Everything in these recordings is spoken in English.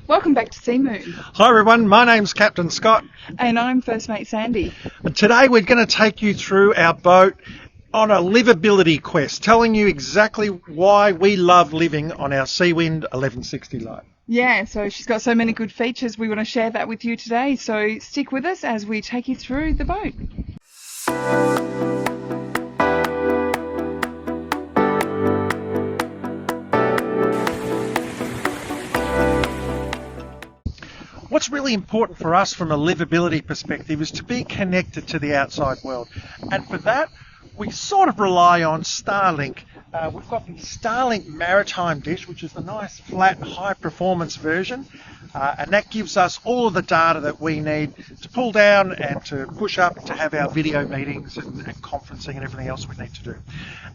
Welcome back to Sea Moon. Hi everyone, my name's Captain Scott. And I'm First Mate Sandy. And today we're going to take you through our boat on a livability quest, telling you exactly why we love living on our Seawind 1160 Lite. Yeah, so she's got so many good features. We want to share that with you today. So stick with us as we take you through the boat. What's really important for us from a livability perspective is to be connected to the outside world. And for that, we sort of rely on Starlink. We've got the Starlink Maritime Dish, which is the nice, flat, high-performance version. And that gives us all of the data that we need to pull down and to push up to have our video meetings and conferencing and everything else we need to do.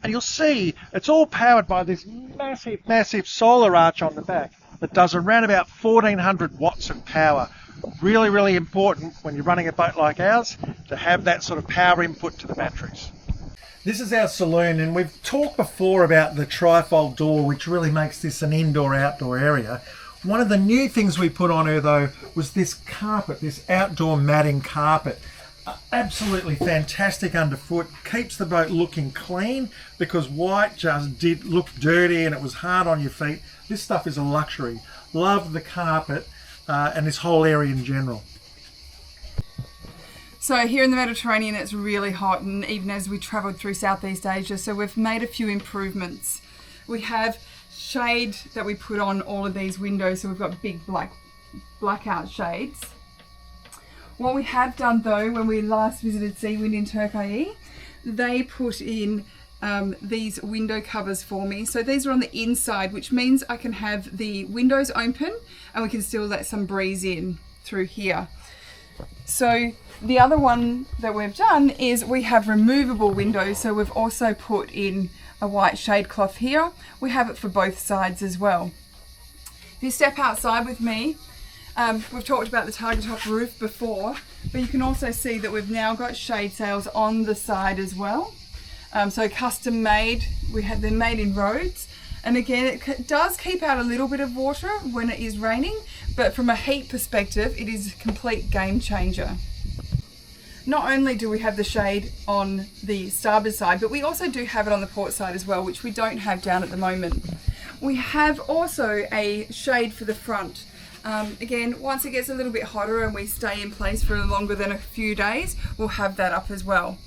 And you'll see it's all powered by this massive, massive solar arch on the back that does around about 1400 watts of power. Really, really important when you're running a boat like ours to have that sort of power input to the batteries. This is our saloon, and we've talked before about the trifold door, which really makes this an indoor-outdoor area. One of the new things we put on her, though, was this carpet, this outdoor matting carpet. Absolutely fantastic underfoot, keeps the boat looking clean, because white just did look dirty and it was hard on your feet. This stuff is a luxury. Love the carpet and this whole area in general. So here in the Mediterranean it's really hot, and even as we travelled through Southeast Asia, so we've made a few improvements. We have shade that we put on all of these windows, so we've got big blackout shades. What we have done though, when we last visited Seawind in Turkey, they put in these window covers for me. So these are on the inside, which means I can have the windows open and we can still let some breeze in through here. So the other one that we've done is we have removable windows. So we've also put in a white shade cloth here. We have it for both sides as well. If you step outside with me, we've talked about the Target Top roof before, but you can also see that we've now got shade sails on the side as well. So custom made, they're made in Rhodes, and again it does keep out a little bit of water when it is raining, but from a heat perspective it is a complete game changer. Not only do we have the shade on the starboard side, but we also do have it on the port side as well, which we don't have down at the moment. We have also a shade for the front. Again, once it gets a little bit hotter and we stay in place for longer than a few days, we'll have that up as well.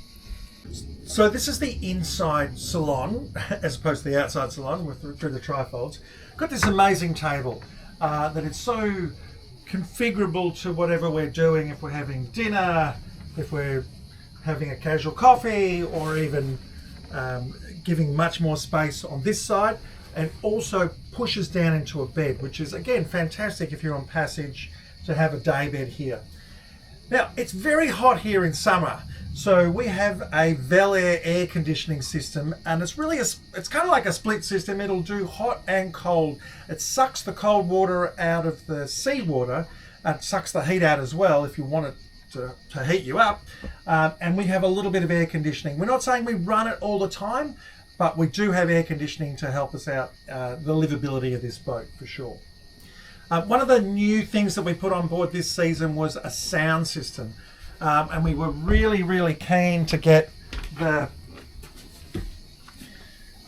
So this is the inside salon, as opposed to the outside salon through the trifolds. Got this amazing table that is so configurable to whatever we're doing, if we're having dinner, if we're having a casual coffee, or even giving much more space on this side, and also pushes down into a bed, which is again fantastic if you're on passage to have a day bed here. Now it's very hot here in summer, so we have a Velair air conditioning system, and it's really it's kind of like a split system. It'll do hot and cold. It sucks the cold water out of the seawater and sucks the heat out as well if you want it to heat you up, and we have a little bit of air conditioning. We're not saying we run it all the time, but we do have air conditioning to help us out the livability of this boat for sure. One of the new things that we put on board this season was a sound system, and we were really, really keen to get the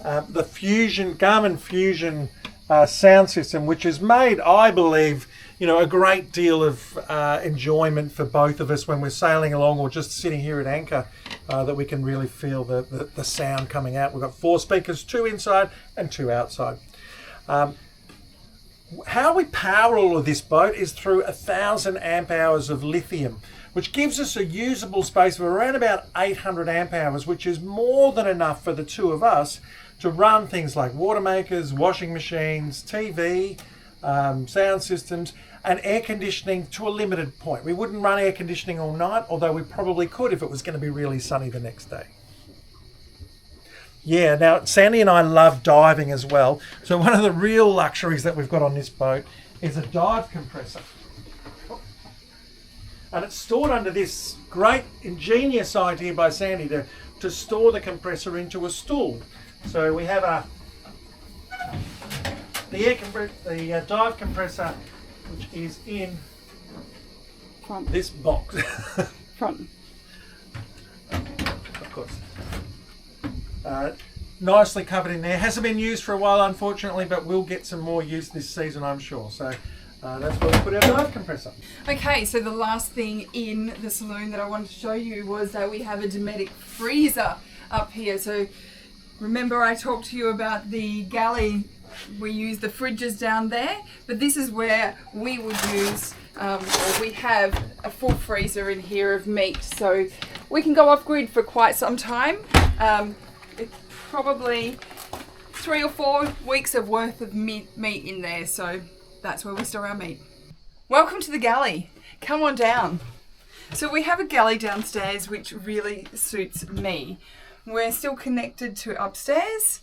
Garmin Fusion sound system, which has made, I believe, a great deal of enjoyment for both of us when we're sailing along or just sitting here at anchor, that we can really feel the sound coming out. We've got 4 speakers, 2 inside and 2 outside. How we power all of this boat is through 1,000 amp hours of lithium, which gives us a usable space of around about 800 amp hours, which is more than enough for the 2 of us to run things like water makers, washing machines, TV, sound systems, and air conditioning to a limited point. We wouldn't run air conditioning all night, although we probably could if it was going to be really sunny the next day. Yeah, now Sandy and I love diving as well. So one of the real luxuries that we've got on this boat is a dive compressor. And it's stored under this great ingenious idea by Sandy to store the compressor into a stool. So we have the dive compressor which is in Front. this box. Front. Of course. Nicely covered in there. Hasn't been used for a while, unfortunately, but we'll get some more use this season, I'm sure. So that's where we put our dive compressor. Okay, so the last thing in the saloon that I wanted to show you was that we have a Dometic freezer up here. So remember I talked to you about the galley, we use the fridges down there, but this is where we would use, or we have a full freezer in here of meat. So we can go off grid for quite some time. It's probably 3 or 4 weeks of worth of meat in there. So that's where we store our meat. Welcome to the galley. Come on down. So we have a galley downstairs which really suits me. We're still connected to upstairs,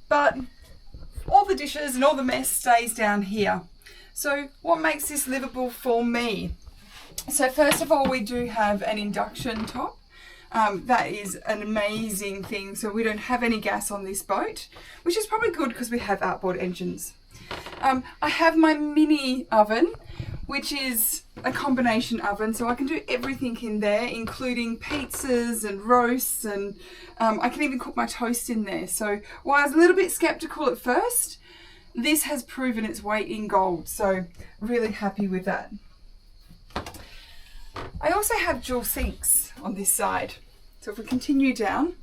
but all the dishes and all the mess stays down here. So what makes this livable for me? So first of all, we do have an induction top. That is an amazing thing. So we don't have any gas on this boat, which is probably good because we have outboard engines. I have my mini oven, which is a combination oven, so I can do everything in there, including pizzas and roasts, and I can even cook my toast in there. So while I was a little bit skeptical at first, this has proven its weight in gold, so really happy with that. I also have dual sinks on this side. So if we continue down,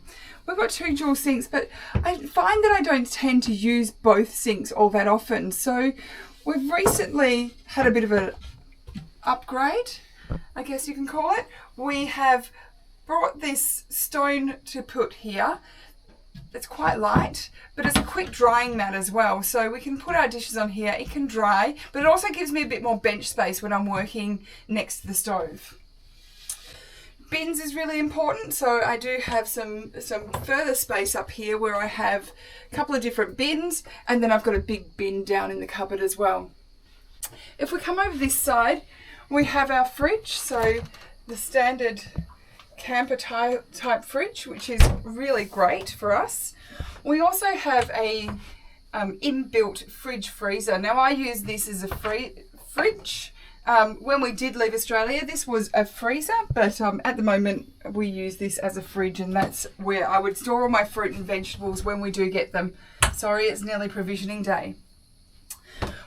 we've got 2 dual sinks, but I find that I don't tend to use both sinks all that often. So we've recently had a bit of an upgrade, I guess you can call it. We have brought this stone to put here. It's quite light, but it's a quick drying mat as well. So we can put our dishes on here, it can dry, but it also gives me a bit more bench space when I'm working next to the stove. Bins is really important, so I do have some further space up here where I have a couple of different bins, and then I've got a big bin down in the cupboard as well. If we come over this side, we have our fridge, so the standard camper type fridge, which is really great for us. We also have a inbuilt fridge freezer. Now I use this as a fridge. When we did leave Australia, this was a freezer, but at the moment we use this as a fridge, and that's where I would store all my fruit and vegetables when we do get them. Sorry, it's nearly provisioning day.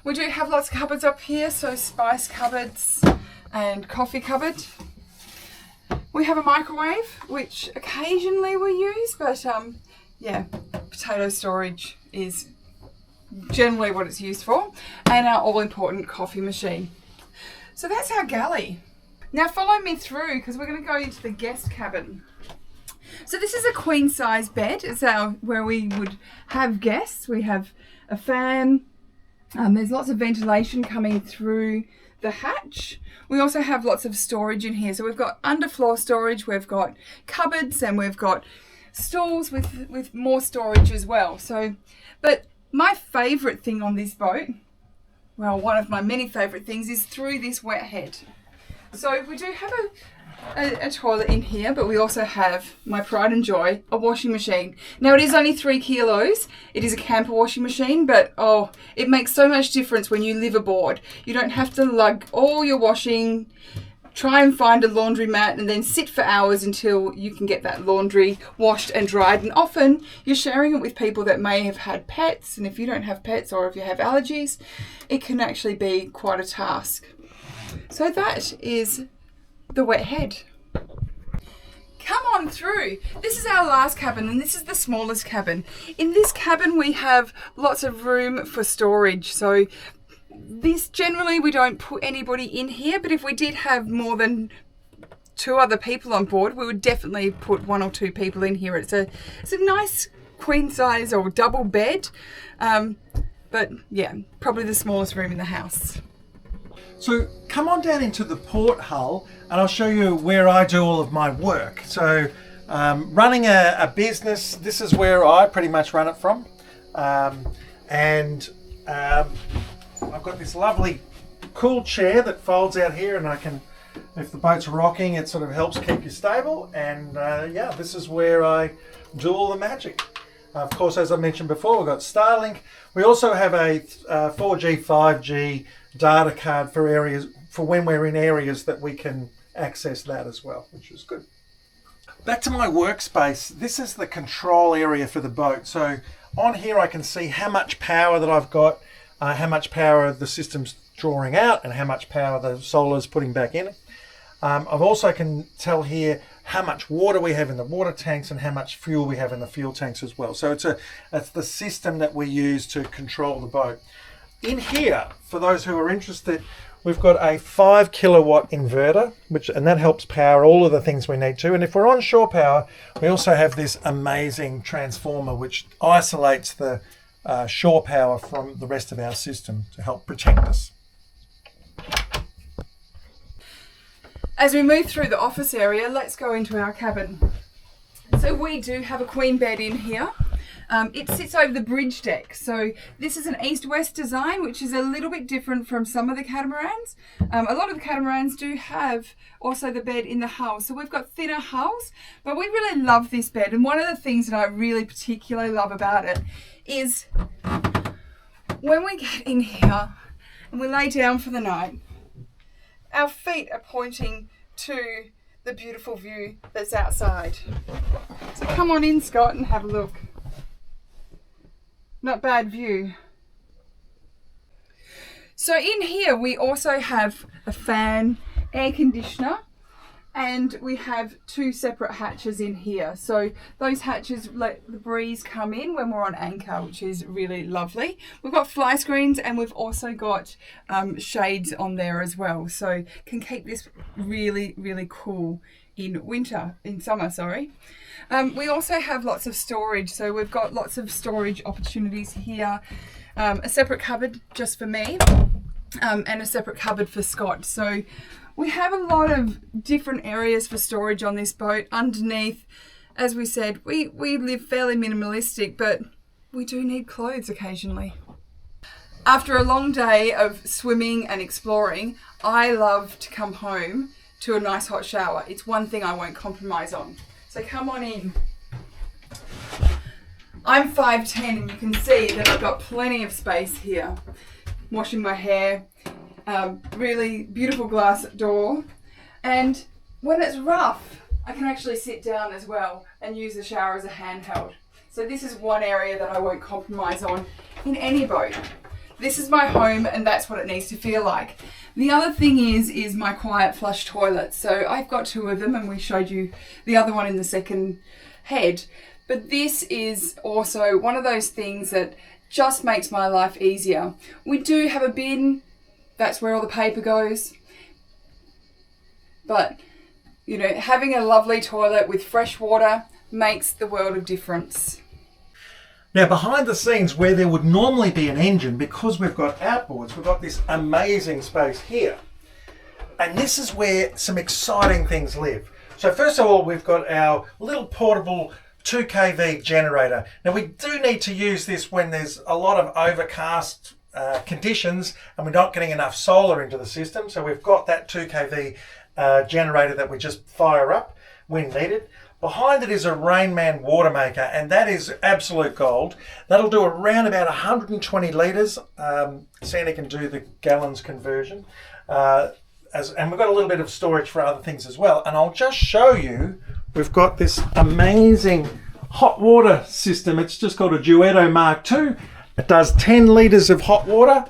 We do have lots of cupboards up here, so spice cupboards and coffee cupboard. We have a microwave, which occasionally we use, but yeah, potato storage is generally what it's used for, and our all-important coffee machine. So that's our galley. Now follow me through because we're going to go into the guest cabin. So this is a queen size bed. It's where we would have guests. We have a fan. There's lots of ventilation coming through the hatch. We also have lots of storage in here. So we've got underfloor storage, we've got cupboards, and we've got stalls with more storage as well. So, but my favourite thing on this boat, well, one of my many favourite things, is through this wet head. So we do have a toilet in here, but we also have, my pride and joy, a washing machine. Now it is only 3 kilos. It is a camper washing machine, but oh, it makes so much difference when you live aboard. You don't have to lug all your washing, try and find a laundromat, and then sit for hours until you can get that laundry washed and dried. And often you're sharing it with people that may have had pets, and if you don't have pets or if you have allergies, it can actually be quite a task. So that is the wet head. Come on through. This is our last cabin, and this is the smallest cabin. In this cabin we have lots of room for storage. So this, generally we don't put anybody in here, but if we did have more than 2 other people on board, we would definitely put 1 or 2 people in here. It's a nice queen size or double bed, but yeah, probably the smallest room in the house. So come on down into the port hull and I'll show you where I do all of my work. So running a business, this is where I pretty much run it from. And I've got this lovely cool chair that folds out here, and I can, if the boat's rocking, it sort of helps keep you stable. And yeah, this is where I do all the magic. Of course, as I mentioned before, we've got Starlink. We also have a 4G, 5G data card for areas, for when we're in areas that we can access that as well, which is good. Back to my workspace. This is the control area for the boat. So on here I can see how much power that I've got, how much power the system's drawing out and how much power the solar's putting back in. I've also can tell here how much water we have in the water tanks and how much fuel we have in the fuel tanks as well. So it's the system that we use to control the boat. In here, for those who are interested, we've got a 5 kilowatt inverter, and that helps power all of the things we need to. And if we're on shore power, we also have this amazing transformer which isolates the shore power from the rest of our system to help protect us. As we move through the office area, let's go into our cabin. So we do have a queen bed in here. It sits over the bridge deck. So this is an east-west design, which is a little bit different from some of the catamarans. A lot of the catamarans do have also the bed in the hull. So we've got thinner hulls, but we really love this bed. And one of the things that I really particularly love about it is when we get in here and we lay down for the night, our feet are pointing to the beautiful view that's outside. So come on in, Scott, and have a look. Not bad view. So in here we also have a fan, air conditioner, and we have 2 separate hatches in here. So those hatches let the breeze come in when we're on anchor, which is really lovely. We've got fly screens and we've also got shades on there as well. So can keep this really, really cool in summer, sorry. We also have lots of storage. So we've got lots of storage opportunities here. A separate cupboard just for me and a separate cupboard for Scott. So we have a lot of different areas for storage on this boat. Underneath, as we said, we live fairly minimalistic, but we do need clothes occasionally. After a long day of swimming and exploring, I love to come home to a nice hot shower. It's one thing I won't compromise on. So come on in. I'm 5'10" and you can see that I've got plenty of space here. Washing my hair. Really beautiful glass door, and when it's rough I can actually sit down as well and use the shower as a handheld. So this is one area that I won't compromise on in any boat. This is my home and that's what it needs to feel like. The other thing is my quiet flush toilet. So I've got 2 of them and we showed you the other one in the second head, but this is also one of those things that just makes my life easier. We do have a bin. That's where all the paper goes. But, you know, having a lovely toilet with fresh water makes the world of difference. Now behind the scenes where there would normally be an engine, because we've got outboards, we've got this amazing space here. And this is where some exciting things live. So first of all, we've got our little portable 2 kV generator. Now we do need to use this when there's a lot of overcast conditions and we're not getting enough solar into the system. So we've got that 2 kV generator that we just fire up when needed. Behind it is a Rainman water maker, and that is absolute gold. That'll do around about 120 litres. Sandy can do the gallons conversion. And we've got a little bit of storage for other things as well. And I'll just show you, we've got this amazing hot water system. It's just called a Duetto Mark II. It does 10 litres of hot water,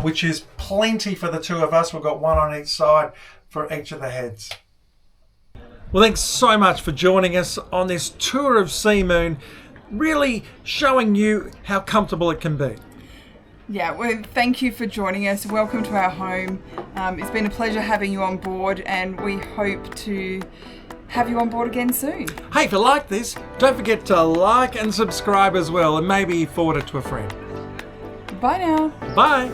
which is plenty for the 2 of us. We've got 1 on each side for each of the heads. Well, thanks so much for joining us on this tour of Seamoon, really showing you how comfortable it can be. Yeah, well, thank you for joining us. Welcome to our home. It's been a pleasure having you on board, and we hope to have you on board again soon. Hey, if you like this, don't forget to like and subscribe as well, and maybe forward it to a friend. Bye now. Bye.